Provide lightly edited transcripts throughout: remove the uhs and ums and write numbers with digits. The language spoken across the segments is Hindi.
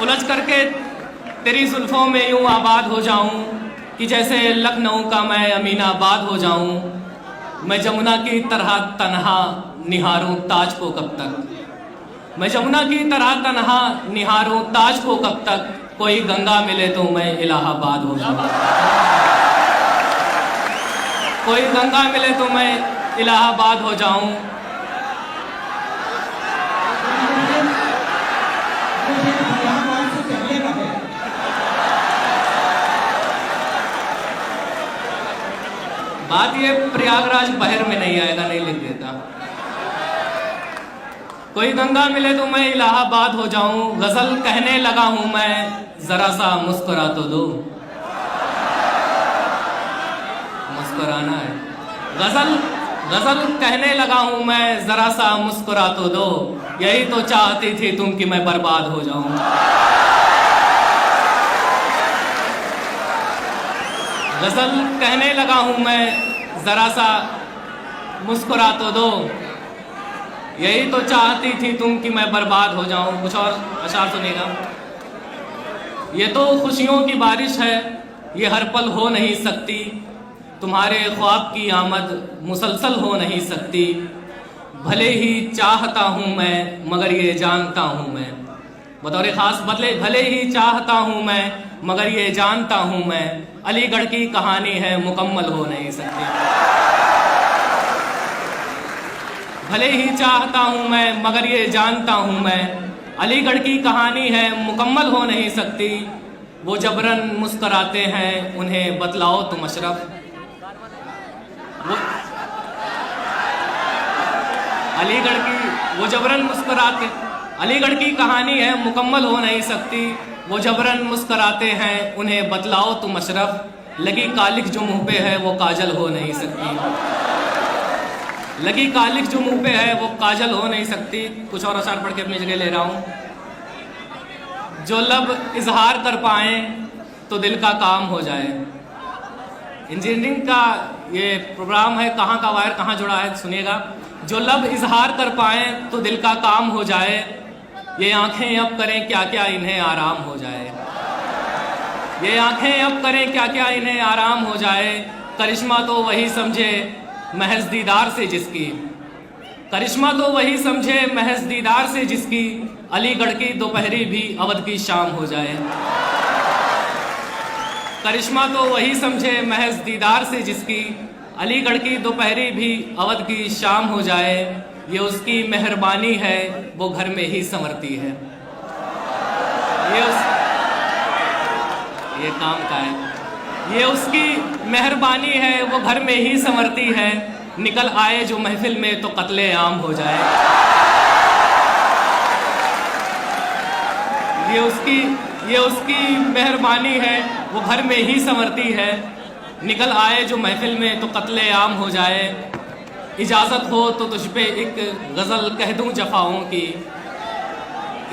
उलझ करके तेरी जुल्फों में यूं आबाद हो जाऊं कि जैसे लखनऊ का मैं अमीनाबाद हो जाऊं। मैं जमुना की तरह तन्हा निहारूं ताज को कब तक। मैं जमुना की तरह तन्हा निहारूं ताज को कब तक। कोई गंगा मिले तो मैं इलाहाबाद हो जाऊं। कोई गंगा मिले तो मैं इलाहाबाद हो जाऊं। बात ये प्रयागराज बहर में नहीं आएगा, नहीं लिख देता। कोई गंगा मिले तो मैं इलाहाबाद हो जाऊं। गजल कहने लगा हूं मैं, जरा सा मुस्कुरा तो दो। मुस्कुराना है। गजल कहने लगा हूं मैं, जरा सा मुस्कुरा तो दो। यही तो चाहती थी तुम कि मैं बर्बाद हो जाऊं। गजल कहने लगा हूं मैं, जरा सा मुस्कुरा तो दो। यही तो चाहती थी तुम कि मैं बर्बाद हो जाऊं। कुछ और अशार सुनेगा। ये तो खुशियों की बारिश है, ये हर पल हो नहीं सकती। तुम्हारे ख्वाब की आमद मुसलसल हो नहीं सकती। भले ही चाहता हूं मैं मगर ये जानता हूं मैं, बतौर खास बदले, भले ही चाहता हूं मैं मगर ये जानता हूं मैं, अलीगढ़ की कहानी है मुकम्मल हो नहीं सकती। भले ही चाहता हूं मैं मगर ये जानता हूं मैं, अलीगढ़ की कहानी है मुकम्मल हो नहीं सकती। वो जबरन मुस्कराते हैं उन्हें बतलाओ तुम अशरफ। वो जबरन मुस्कुराते, अलीगढ़ की कहानी है मुकम्मल हो नहीं सकती। वो जबरन मुस्कुराते हैं उन्हें बतलाओ तुम अशरफ। लगी कालिक जो मुंह पे है वो काजल हो नहीं सकती। लगी कालिक जो मुंह पे है वो काजल हो नहीं सकती। कुछ और अशार पढ़ के अपनी जगह ले रहा हूं। जो लब इजहार कर पाए तो दिल का काम हो जाए। इंजीनियरिंग का ये प्रोग्राम है, कहाँ का वायर कहाँ जुड़ा है सुनिएगा। जो लब इजहार कर पाए तो दिल का काम हो जाए। ये आंखें अब करें क्या क्या इन्हें आराम हो जाए। ये आंखें अब करें क्या क्या इन्हें आराम हो जाए। करिश्मा तो वही समझे महज दीदार से जिसकी। करिश्मा तो वही समझे महज दीदार से जिसकी। अलीगढ़ की दोपहरी भी अवध की शाम हो जाए। करिश्मा तो वही समझे महज दीदार से जिसकी। अलीगढ़ की दोपहरी भी अवध की शाम हो जाए। ये उसकी मेहरबानी है वो घर में ही संवरती है। ये काम का है। ये उसकी मेहरबानी है वो घर में ही संवरती है। निकल आए जो महफिल में तो कत्ले आम हो जाए। ये उसकी मेहरबानी है वो घर में ही संवरती है। निकल आए जो महफिल में तो कत्ले आम हो जाए। इजाज़त हो तो तुझ पे एक गज़ल कह दूं जफ़ाओं की।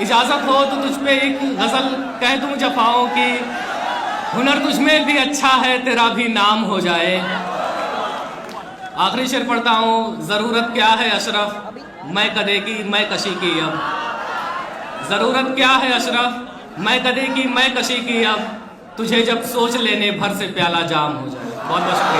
इजाज़त हो तो तुझ पे एक गज़ल कह दूं जफ़ाओं की। हुनर तुझ में भी अच्छा है तेरा भी नाम हो जाए। आखिरी शेर पढ़ता हूँ। ज़रूरत क्या है अशरफ मैं कदे की मैं कशी की अब। ज़रूरत क्या है अशरफ मैं कदे की मैं कशी की अब। तुझे जब सोच लेने भर से प्याला जाम हो जाए। बहुत बहुत शुक्रिया।